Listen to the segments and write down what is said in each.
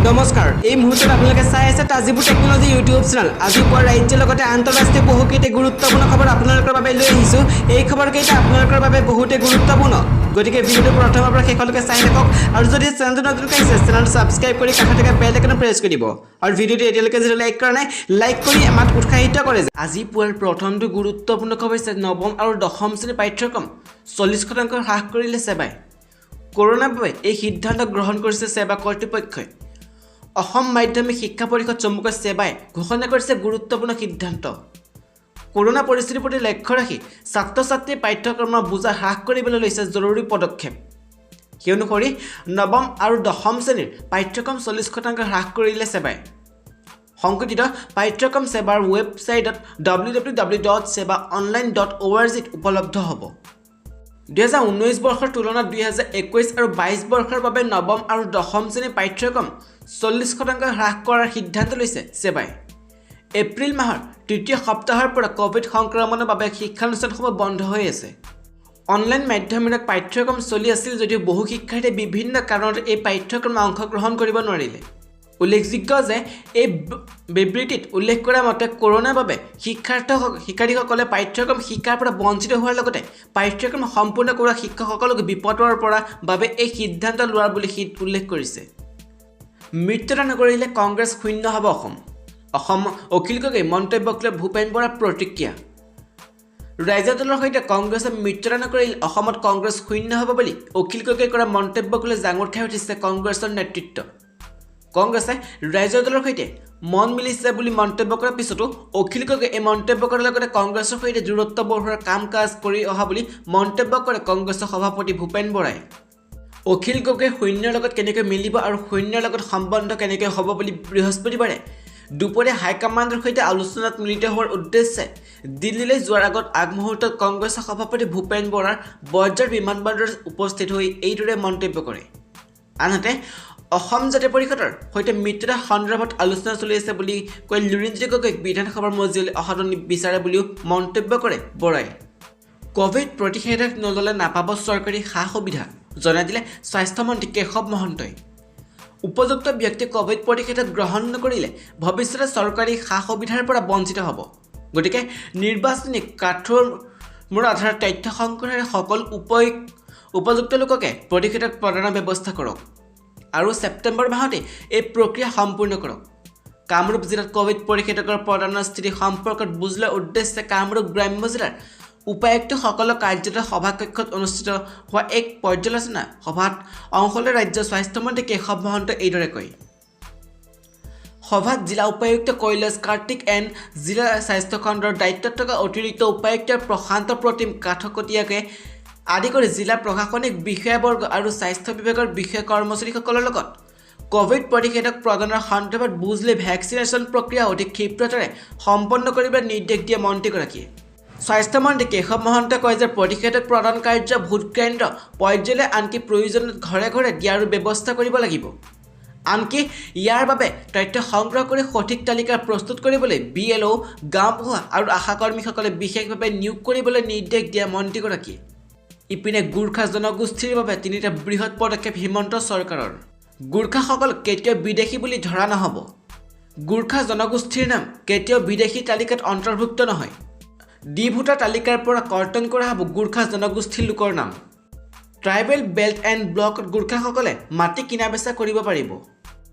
নমস্কাৰ এই মুহূৰ্তত আপোনালোকে চাই আছে তাজিবুৰ টেকনলজি ইউটিউব চেনেল আজি পুৱা ৰাজ্যৰ লগতে আন্তঃৰাষ্ট্ৰীয় বহুকেইটা গুৰুত্বপূৰ্ণ খবৰ আপোনালোকৰ বাবে লৈ আহিছো এই খবৰকেইটা আপোনালোকৰ বাবে বহুতে গুৰুত্বপূৰ্ণ গতিকে ভিডিঅ'টো প্ৰথমৰ পৰা শেষলৈকে চাই থাকক আৰু যদি চেনেলটো নতুনকৈ আছে চেনেলটো সাবস্ক্ৰাইব কৰি কাষত থকা বেল আইকন প্ৰেছ কৰি দিব আৰু ভিডিঅ'টো এতিয়ালৈকে যদি লাইক কৰা নাই লাইক কৰি আমাক উৎসাহিত কৰে আজি পুৱাৰ প্ৰথমটো গুৰুত্বপূৰ্ণ খবৰ আছে নৱম আৰু দশম শ্ৰেণীৰ পাঠ্যক্ৰম 40% হ্ৰাস কৰিলে সেবাই কৰোনাৰ বাবে এই সিদ্ধান্ত গ্ৰহণ কৰিছে সেবা কৰ্তৃপক্ষই অসম মাধ্যমিক শিক্ষা পৰিষদ চমুকৈ সেবাই ঘোষণা কৰিছে গুৰুত্বপূৰ্ণ সিদ্ধান্ত কৰোনা পৰিস্থিতিৰ প্ৰতি লক্ষ্য ৰাখি ছাত্ৰ-ছাত্ৰীৰ পাঠ্যক্ৰমৰ বোজা হ্ৰাস কৰিবলৈ লৈছে জৰুৰী পদক্ষেপ সেই অনুসৰি নৱম আৰু দশম শ্ৰেণীৰ পাঠ্যক্ৰম 40% হ্ৰাস কৰিলে সেবাই সংকটিত পাঠ্যক্ৰম সেবাৰ ৱেবছাইটত www.sebaonline.org উপলব্ধ হ'ব 2019 বৰ্ষৰ তুলনাত 2021 আৰু 22 বৰ্ষৰ বাবে নৱম আৰু দশম শ্ৰেণীৰ পাঠ্যক্ৰম 40% হ্ৰাস কৰাৰ সিদ্ধান্ত লৈছে সেবাই এপ্ৰিল মাহৰ তৃতীয় সপ্তাহৰ পৰা কোভিড সংক্ৰমণৰ বাবে শিক্ষানুষ্ঠানসমূহ বন্ধ হৈ আছে অনলাইন মাধ্যমিক পাঠ্যক্ৰম চলি আছিল যদিও বহু শিক্ষাৰ্থীয়ে বিভিন্ন কাৰণত এই পাঠ্যক্ৰমত অংশগ্ৰহণ কৰিব নোৱাৰিলে উল্লেখযোগ্য যে এই বিবৃতিত উল্লেখ কৰা মতে কৰোনাৰ বাবে শিক্ষাৰ্থীসকলে পাঠ্যক্ৰম শিকাৰ পৰা বঞ্চিত হোৱাৰ লগতে পাঠ্যক্ৰম সম্পূৰ্ণ কৰা শিক্ষকসকলক বিপদৰ পৰা বাবে এই সিদ্ধান্ত লোৱাৰ বুলি উল্লেখ কৰিছে মৃত্যুদণ্ড নকৰিলে কংগ্ৰেছ শূন্য হ'ব অসম অখিল গগৈ মন্তব্যক লৈ ভূপেন বৰাৰ প্ৰতিক্ৰিয়া ৰাজ্য দলৰ সৈতে কংগ্ৰেছে মৃত্যুদণ্ড নকৰিলে অসমত কংগ্ৰেছ শূন্য হ'ব বুলি অখিল গগৈ কৰা মন্তব্যক লৈ জাঙুৰ খাই উঠিছে কংগ্ৰেছৰ নেতৃত্ব কংগ্ৰেছে ৰাজ্য দলৰ সৈতে মন মিলিছে বুলি মন্তব্য কৰাৰ পিছতো অখিল গগৈ এই মন্তব্য কৰাৰ লগতে কংগ্ৰেছৰ সৈতে দূৰত্ব বঢ়োৱাৰ কাম-কাজ কৰি অহা বুলি মন্তব্য কৰে কংগ্ৰেছৰ সভাপতি ভূপেন বৰাই অখিল গগৈ শূন্যৰ লগত কেনেকৈ মিলিব আৰু শূন্যৰ লগত সম্বন্ধ কেনেকৈ হ'ব বুলি বৃহস্পতিবাৰে দুপৰীয়া হাইকমাণ্ডৰ সৈতে আলোচনাত মিলিত হোৱাৰ উদ্দেশ্যে দিল্লীলৈ যোৱাৰ আগত আগমুহূৰ্তত কংগ্ৰেছৰ সভাপতি ভূপেন বৰাৰ বৰঝাৰ বিমানবন্দৰত উপস্থিত হৈ এইদৰে মন্তব্য কৰে আনহাতে অসম জাতীয় পৰিষদৰ সৈতে মিত্ৰতা সন্দৰ্ভত আলোচনা চলি আছে বুলি কৈ লুৰিণজ্যোতি গগৈক বিধানসভাৰ মজিয়ালৈ অহাটো বিচাৰে বুলিও মন্তব্য কৰে বৰাই কোভিড প্ৰতিষেধক নল'লে নাপাব চৰকাৰী সা-সুবিধা জনাই দিলে স্বাস্থ্যমন্ত্ৰী কেশৱ মহন্তই উপযুক্ত ব্যক্তি কোভিড প্ৰতিষেধক গ্ৰহণ নকৰিলে ভৱিষ্যতে চৰকাৰী সা-সুবিধাৰ পৰা বঞ্চিত হ'ব গতিকে নিৰ্বাচনী কাঠৰ আধাৰত তথ্য সংগ্ৰহেৰে সকলো উপযুক্ত লোককে প্ৰতিষেধক প্ৰদানৰ ব্যৱস্থা কৰক আৰু ছেপ্টেম্বৰ মাহতে এই প্ৰক্ৰিয়া সম্পূৰ্ণ কৰক কামৰূপ জিলাত কোভিড প্ৰতিষেধকৰ প্ৰদানৰ স্থিতি সম্পৰ্কত বুজ লোৱাৰ উদ্দেশ্যে কামৰূপ গ্ৰাম্য জিলাৰ উপায়ুক্তসকলৰ কাৰ্যালয়ত সভাকক্ষত অনুষ্ঠিত হোৱা এক পৰ্যালোচনা সভাত অংশ লৈ ৰাজ্যৰ স্বাস্থ্যমন্ত্ৰী কেশৱ মহন্তই এইদৰে কয় সভাত জিলা উপায়ুক্ত কৈলাশ কাৰ্তিক এন জিলা স্বাস্থ্য খণ্ডৰ দায়িত্বত থকা অতিৰিক্ত উপায়ুক্ত প্ৰশান্ত প্ৰতিম কাঠকটীয়াকে আদি কৰি জিলা প্ৰশাসনিক বিষয়াবৰ্গ আৰু স্বাস্থ্য বিভাগৰ বিষয়া কৰ্মচাৰীসকলৰ লগত কোভিড প্ৰতিষেধক প্ৰদানৰ সন্দৰ্ভত বুজ লৈ ভেকচিনেশ্যন প্ৰক্ৰিয়া অধিক ক্ষীপ্ৰতাৰে সম্পন্ন কৰিবলৈ নিৰ্দেশ দিয়ে মন্ত্ৰীগৰাকীয়ে স্বাস্থ্যমন্ত্ৰী কেশৱ মহন্তই কয় যে প্ৰতিষেধক প্ৰদান কাৰ্য ভোটকেন্দ্ৰ পৰ্যায়লৈ আনকি প্ৰয়োজনত ঘৰে ঘৰে দিয়াৰ ব্যৱস্থা কৰিব লাগিব আনকি ইয়াৰ বাবে তথ্য সংগ্ৰহ কৰি সঠিক তালিকা প্ৰস্তুত কৰিবলৈ BLO গাঁওবুঢ়া আৰু আশাকৰ্মীসকলে বিশেষভাৱে নিয়োগ কৰিবলৈ নিৰ্দেশ দিয়ে মন্ত্ৰীগৰাকীয়ে ইপিনে গোৰ্খা জনগোষ্ঠীৰ বাবে তিনিটা বৃহৎ পদক্ষেপ হিমন্ত চৰকাৰৰ গোৰ্খাসকল কেতিয়াও বিদেশী বুলি ধৰা নহ'ব গোৰ্খা জনগোষ্ঠীৰ নাম কেতিয়াও বিদেশী তালিকাত অন্তৰ্ভুক্ত নহয় ডি ভোটাৰ তালিকাৰ পৰা কৰ্তন কৰা হ'ব গোৰ্খা জনগোষ্ঠীৰ লোকৰ নাম ট্ৰাইবেল বেল্ট এণ্ড ব্লকত গোৰ্খাসকলে মাটি কিনা বেচা কৰিব পাৰিব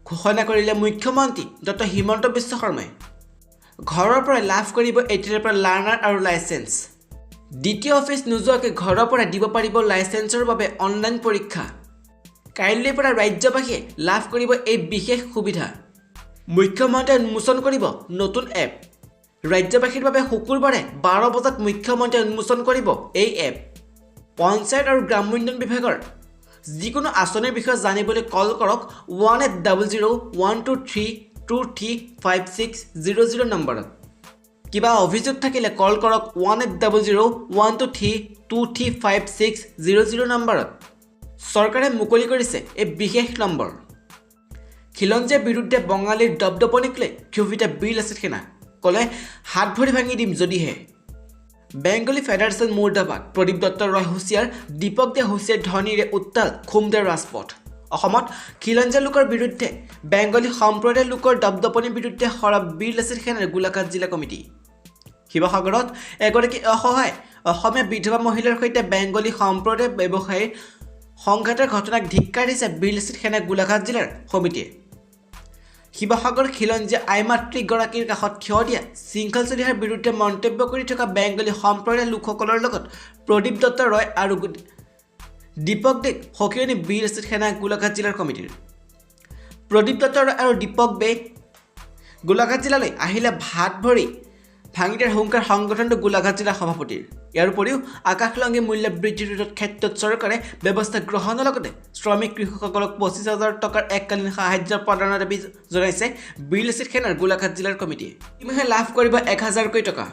ঘোষণা কৰিলে মুখ্যমন্ত্ৰী ডক্টৰ হিমন্ত বিশ্ব শৰ্মাই ঘৰৰ পৰা লাভ কৰিব এতিয়াৰ পৰা লাৰ্ণাৰ আৰু লাইচেন্স দ্বিতীয় অফিচ নোযোৱাকৈ ঘৰৰ পৰা দিব পাৰিব লাইচেন্সৰ বাবে অনলাইন পৰীক্ষা কাইলৈৰ পৰা ৰাজ্যবাসীয়ে লাভ কৰিব এই বিশেষ সুবিধা মুখ্যমন্ত্ৰীয়ে উন্মোচন কৰিব নতুন এপ ৰাজ্যবাসীৰ বাবে শুকুৰবাৰে 12 বজাত মুখ্যমন্ত্ৰীয়ে উন্মোচন কৰিব এই এপ পঞ্চায়ত আৰু গ্ৰাম্য উন্নয়ন বিভাগৰ যিকোনো আঁচনিৰ বিষয়ে জানিবলৈ কল কৰক 180012323560 নম্বৰত কিবা অভিযোগ থাকিলে কল কৰক 180012323560 নম্বৰত চৰকাৰে মুকলি কৰিছে এই বিশেষ নম্বৰ খিলঞ্জীয়াৰ বিৰুদ্ধে বঙালীৰ দপদপনিক লৈ ক্ষোভিত বিল আছে সেনা ক'লে হাত ভৰি ভাঙি দিম যদিহে বেংগলী ফেডাৰেশ্যন মুৰ্দাবাদ প্ৰদীপ দত্ত ৰয় হুচিয়াৰ দীপক দে হুচিয়াৰ ধ্বনিৰে উত্তাল খুমদে ৰাজপথ অসমত খিলঞ্জীয়া লোকৰ বিৰুদ্ধে বেংগলী সম্প্ৰদায়ৰ লোকৰ দপদপনিৰ বিৰুদ্ধে সৰব বীৰ লাচিত সেনাৰ গোলাঘাট জিলা কমিটি। শিৱসাগৰত এগৰাকী অসহায় অসমীয়া বিধৱা মহিলাৰ সৈতে বেংগলী সম্প্ৰদায়ৰ ব্যৱসায়ীৰ সংঘাতৰ ঘটনাক ধিক্কাৰ দিছে বীৰ লাচিত সেনা গোলাঘাট জিলাৰ সমিতিয়ে। শিৱসাগৰ খিলঞ্জীয়া আইমাতৃগৰাকীৰ কাষত থিয় দিয়া শৃংখল চলিহাৰ বিৰুদ্ধে মন্তব্য কৰি থকা বেংগলী সম্প্ৰদায়ৰ লোকসকলৰ লগত প্ৰদীপ দত্ত ৰয় আৰু দীপক দেক সকিৰণী বীৰ লাচিত সেনা গোলাঘাট জিলাৰ কমিটিৰ। প্ৰদীপ দত্ত ৰয় আৰু দীপক বে গোলাঘাট জিলালৈ আহিলে ভাত ভৰি ভাঙি দিয়াৰ হুংকাৰ সংগঠনটো গোলাঘাট জিলাৰ সভাপতিৰ। ইয়াৰ উপৰিও আকাশলংঘী মূল্য বৃদ্ধি ৰোধৰ ক্ষেত্ৰত চৰকাৰে ব্যৱস্থা গ্ৰহণৰ লগতে শ্ৰমিক কৃষকসকলক 25,000 টকাৰ এককালীন সাহায্য প্ৰদানৰ দাবী জনাইছে বীৰ লাচিত সেনাৰ গোলাঘাট জিলাৰ কমিটিয়ে। ইতিমধ্যে লাভ কৰিব 1,000 টকা।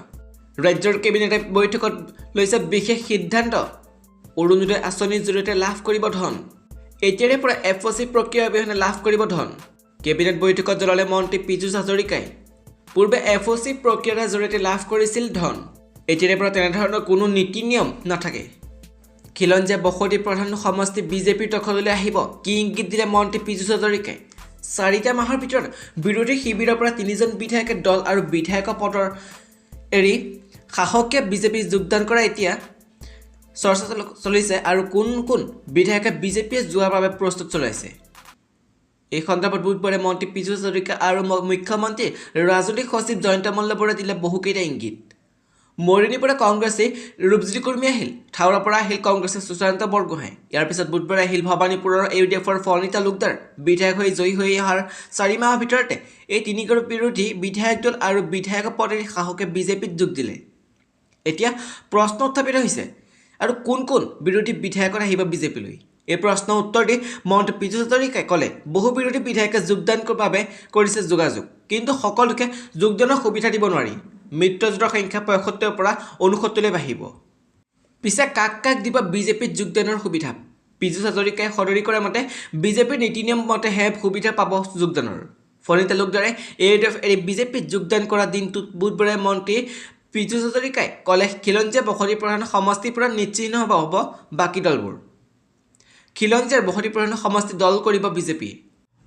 ৰাজ্যৰ কেবিনেটে বৈঠকত লৈছে বিশেষ সিদ্ধান্ত। অৰুণোদয় আঁচনিৰ জৰিয়তে লাভ কৰিব ধন। এতিয়াৰে পৰা FOC প্ৰক্ৰিয়া অবিহনে লাভ কৰিব ধন। কেবিনেট বৈঠকত জনালে মন্ত্ৰী পীযুষ হাজৰিকাই। পূৰ্বে FOC প্ৰক্ৰিয়াৰ জৰিয়তে লাভ কৰিছিল ধন। এতিয়াৰে পৰা তেনেধৰণৰ কোনো নীতি নিয়ম নাথাকে। খিলঞ্জীয়া বসতি প্ৰধান সমষ্টি বিজেপিৰ দখললৈ আহিব কি ইংগিত দিলে মন্ত্ৰী পীযুষ হাজৰিকাই। 4টা মাহৰ ভিতৰত বিৰোধী শিবিৰৰ পৰা 3জন বিধায়কে দল আৰু বিধায়কৰ পদৰ এৰি শাসকীয় বিজেপি যোগদান কৰা এতিয়া চৰ্চা চলিছে আৰু কোন কোন বিধায়কে বিজেপিয়ে যোৱাৰ বাবে প্ৰস্তুত চলাইছে। এই সন্দৰ্ভত বুধবাৰে মন্ত্ৰী পীযুষ হাজৰিকা আৰু মুখ্যমন্ত্ৰী ৰাজনৈতিক সচিব জয়ন্ত মল্লবৰে দিলে বহুকেইটা ইংগিত। মৰিনীৰ পৰা কংগ্ৰেছে ৰূপজ্যোতি কুৰ্মী আহিল। থাউৰাৰ পৰা আহিল কংগ্ৰেছে সুশান্ত বৰগোহাঁই। ইয়াৰ পিছত বুধবাৰে আহিল ভৱানীপুৰৰ UDFৰ ফণিতা লোকদাৰ। বিধায়ক হৈ জয়ী হৈ অহাৰ 4 মাহৰ ভিতৰতে এই 3গৰাকী বিৰোধী বিধায়ক দল আৰু বিধায়কৰ পদেৰে শাসকে বিজেপিত যোগ দিলে। এতিয়া প্ৰশ্ন উত্থাপিত হৈছে আৰু কোন কোন বিৰোধী বিধায়কৰ আহিব বিজেপিলৈ। এই প্ৰশ্নৰ উত্তৰ দি মন্ত্ৰী পীযুষ হাজৰিকাই ক'লে বহু বিৰোধী বিধায়কে যোগদানৰ বাবে কৰিছে যোগাযোগ, কিন্তু সকলোকে যোগদানৰ সুবিধা দিব নোৱাৰি। মিত্ৰজোঁটৰ সংখ্যা 75ৰ পৰা 69লৈ বাঢ়িব। পিছে কাক কাক দিব বিজেপিত যোগদানৰ সুবিধা? পীযুষ হাজৰিকাই সদৰি কৰা মতে বিজেপিৰ নীতি নিয়ম মতেহে সুবিধা পাব যোগদানৰ। ফণিতা লোকদাৰে AUDF এৰি বিজেপিত যোগদান কৰা দিনটোত বুধবাৰে মন্ত্ৰী পীযুষ হাজৰিকাই ক'লে খিলঞ্জীয়া বসতি প্ৰধান সমষ্টিৰ পৰা নিশ্চিহ্ন হ'ব বাকী দলবোৰ। খিলঞ্জীয়াৰ বসতি প্ৰধান সমষ্টি দল কৰিব বিজেপি।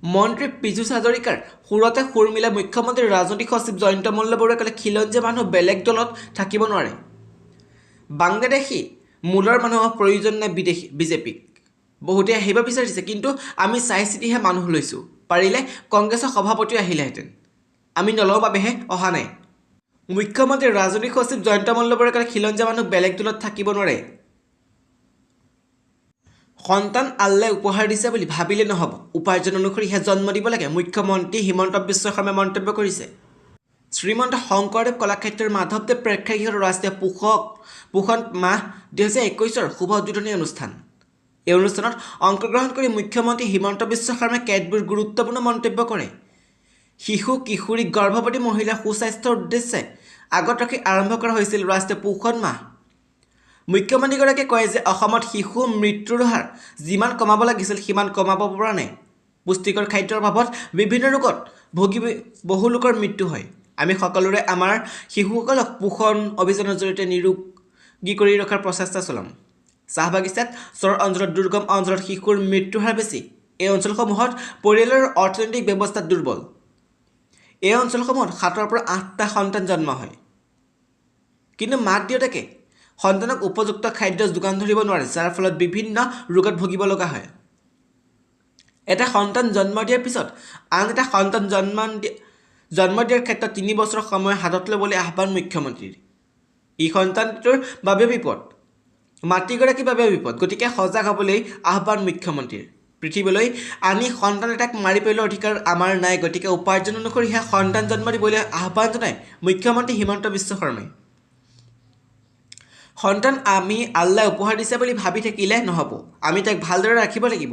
মন্ত্ৰী পীযুষ হাজৰিকাৰ সুৰতে সুৰ মিলা মুখ্যমন্ত্ৰী ৰাজনৈতিক সচিব জয়ন্ত মল্লবৰে ক'লে খিলঞ্জীয়া মানুহ বেলেগ দলত থাকিব নোৱাৰে। বাংলাদেশী মূলৰ মানুহৰ প্ৰয়োজন নাই বিজেপিক। বহুতে আহিব বিচাৰিছে, কিন্তু আমি চাই চিতিহে মানুহ লৈছোঁ। পাৰিলে কংগ্ৰেছৰ সভাপতিও আহিলেহেঁতেন, আমি নলওঁ বাবেহে অহা নাই। মুখ্যমন্ত্ৰী ৰাজনৈতিক সচিব জয়ন্ত মল্লবৰে ক'লে খিলঞ্জীয়া মানুহ বেলেগ দলত থাকিব নোৱাৰে। সন্তান আল্লাই উপহাৰ দিছে বুলি ভাবিলে নহ'ব, উপাৰ্জন অনুসৰিহে জন্ম দিব লাগে, মুখ্যমন্ত্ৰী হিমন্ত বিশ্ব শৰ্মাই মন্তব্য কৰিছে। শ্ৰীমন্ত শংকৰদেৱ কলাক্ষেত্ৰৰ মাধৱদেৱ প্ৰেক্ষাগৃহৰ ৰাষ্ট্ৰীয় পোষণ মাহ 2021ৰ শুভ উদ্বোধনী অনুষ্ঠান। এই অনুষ্ঠানত অংশগ্ৰহণ কৰি মুখ্যমন্ত্ৰী হিমন্ত বিশ্ব শৰ্মাই কেতবোৰ গুৰুত্বপূৰ্ণ মন্তব্য কৰে। শিশু কিশোৰী গৰ্ভৱতী মহিলাৰ সুস্বাস্থ্যৰ উদ্দেশ্যে আগত ৰাখি আৰম্ভ কৰা হৈছিল ৰাষ্ট্ৰীয় পোষণ মাহ। মুখ্যমন্ত্ৰীগৰাকীয়ে কয় যে অসমত শিশু মৃত্যুৰ হাৰ যিমান কমাব লাগিছিল সিমান কমাব পৰা নাই। পুষ্টিকৰ খাদ্যৰ অভাৱত বিভিন্ন ৰোগত ভুগি বহু লোকৰ মৃত্যু হয়। আমি সকলোৰে আমাৰ শিশুসকলক পোষণ অভিযানৰ জৰিয়তে নিৰোগী কৰি ৰখাৰ প্ৰচেষ্টা চলাম। চাহ বাগিচাত চৰ অঞ্চলত দুৰ্গম অঞ্চলত শিশুৰ মৃত্যুৰ হাৰ বেছি। এই অঞ্চলসমূহত পৰিয়ালৰ অৰ্থনৈতিক ব্যৱস্থা দুৰ্বল। এই অঞ্চলসমূহত 7ৰ পৰা 8টা সন্তান জন্ম হয়, কিন্তু মাক দেউতাকে সন্তানক উপযুক্ত খাদ্য যোগান ধৰিব নোৱাৰে, যাৰ ফলত বিভিন্ন ৰোগত ভুগিব লগা হয়। এটা সন্তান জন্ম দিয়াৰ পিছত আন এটা সন্তান জন্ম দিয়াৰ ক্ষেত্ৰত 3 বছৰ সময় হাতত ল'বলৈ আহ্বান মুখ্যমন্ত্ৰীৰ। ই সন্তানটোৰ বাবে বিপদ, মাতৃগৰাকীৰ বাবে বিপদ, গতিকে সজাগ হ'বলৈ আহ্বান মুখ্যমন্ত্ৰীৰ। পৃথিৱীলৈ আনি সন্তান এটাক মাৰি পেলোৱাৰ অধিকাৰ আমাৰ নাই, গতিকে উপাৰ্জন অনুসৰিহে সন্তান জন্ম দিবলৈ আহ্বান জনায় মুখ্যমন্ত্ৰী হিমন্ত বিশ্ব শৰ্মাই। সন্তান আমি আল্লাই উপহাৰ দিছে বুলি ভাবি থাকিলে নহ'ব, আমি তাক ভালদৰে ৰাখিব লাগিব।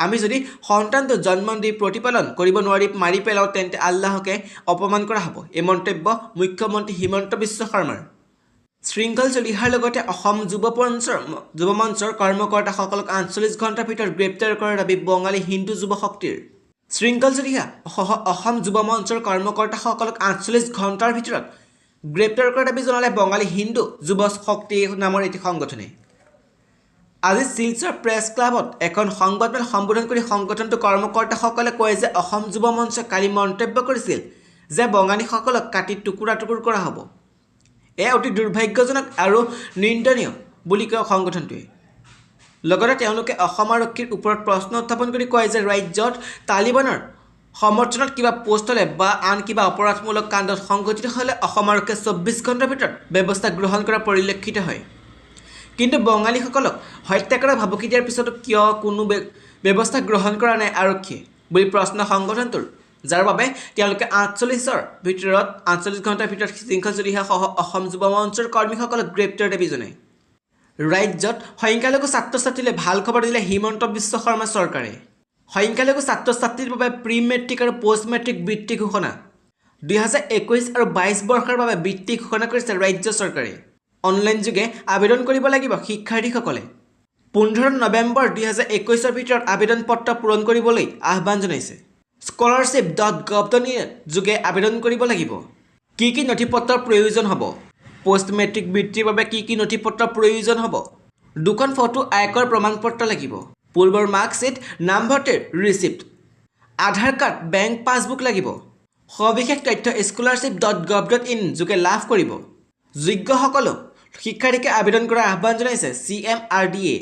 আমি যদি সন্তানটো জন্ম দি প্ৰতিপালন কৰিব নোৱাৰি মাৰি পেলাওঁ তেন্তে আল্লাহকে অপমান কৰা হ'ব। এই মন্তব্য মুখ্যমন্ত্ৰী হিমন্ত বিশ্ব শৰ্মাৰ। শৃংখল চলিহাৰ লগতে অসম যুৱ মঞ্চৰ কৰ্মকৰ্তাসকলক 48 ঘণ্টাৰ ভিতৰত গ্ৰেপ্তাৰ কৰাৰ দাবী বঙালী হিন্দু যুৱ শক্তিৰ। শৃংখল চলিহা অসম যুৱ মঞ্চৰ কৰ্মকৰ্তাসকলক 48 ঘণ্টাৰ ভিতৰত গ্ৰেপ্তাৰ কৰাৰ দাবী জনালে বঙালী হিন্দু যুৱ শক্তি নামৰ এটি সংগঠনে। আজি শিলচৰ প্ৰেছ ক্লাবত এখন সংবাদমেল সম্বোধন কৰি সংগঠনটোৰ কৰ্মকৰ্তাসকলে কয় যে অসম যুৱ মঞ্চই কালি মন্তব্য কৰিছিল যে বঙালীসকলক কাটি টুকুৰা টুকুৰ কৰা হ'ব। এয়া অতি দুৰ্ভাগ্যজনক আৰু নিন্দনীয় বুলি কয় সংগঠনটোৱে। লগতে তেওঁলোকে অসম আৰক্ষীৰ ওপৰত প্ৰশ্ন উত্থাপন কৰি কয় যে ৰাজ্যত তালিবানৰ সমৰ্থনত কিবা পোষ্ট হ'লে বা আন কিবা অপৰাধমূলক কাণ্ডত সংঘটিত হ'লে অসম আৰক্ষীয়ে 24 ঘণ্টাৰ ভিতৰত ব্যৱস্থা গ্ৰহণ কৰা পৰিলক্ষিত হয়। কিন্তু বঙালীসকলক হত্যা কৰা ভাবুকি দিয়াৰ পিছতো কিয় কোনো ব্যৱস্থা গ্ৰহণ কৰা নাই আৰক্ষীয়ে বুলি প্ৰশ্ন সংগঠনটোৰ, যাৰ বাবে তেওঁলোকে 48 ঘণ্টাৰ ভিতৰত শৃংখল চলিহাসহ অসম যুৱ মঞ্চৰ কৰ্মীসকলক গ্ৰেপ্তাৰ দাবী জনায়। ৰাজ্যত সংখ্যালঘু ছাত্ৰ ছাত্ৰীলৈ ভাল খবৰ দিলে হিমন্ত বিশ্ব শৰ্মা চৰকাৰে। সংখ্যালঘু ছাত্ৰ ছাত্ৰীৰ বাবে প্ৰি মেট্ৰিক আৰু পষ্ট মেট্ৰিক বৃত্তি ঘোষণা। 2021 আৰু 22 বৰ্ষৰ বাবে বৃত্তি ঘোষণা কৰিছে ৰাজ্য চৰকাৰে। অনলাইন যোগে আবেদন কৰিব লাগিব শিক্ষাৰ্থীসকলে। 15 নৱেম্বৰ 2021 ভিতৰত আবেদন পত্ৰ পূৰণ কৰিবলৈ আহ্বান জনাইছে। scholarship.gov.in যোগে আবেদন কৰিব লাগিব। কি কি নথিপত্ৰৰ প্ৰয়োজন হ'ব? পোষ্ট মেট্ৰিক বৃত্তিৰ বাবে কি কি নথিপত্ৰৰ প্ৰয়োজন হ'ব? 2খন ফটো আয়কৰ প্ৰমাণপত্ৰ লাগিব। পূৰ্বৰ মাৰ্কশ্বিট, নামভৰ্তিৰ ৰিচিপ্ট, আধাৰ কাৰ্ড, বেংক পাছবুক লাগিব। সবিশেষ তথ্য scholarship.gov.in যোগে লাভ কৰিব। যোগ্য সকলো শিক্ষাৰ্থীকে আবেদন কৰাৰ আহ্বান জনাইছে CMRDA।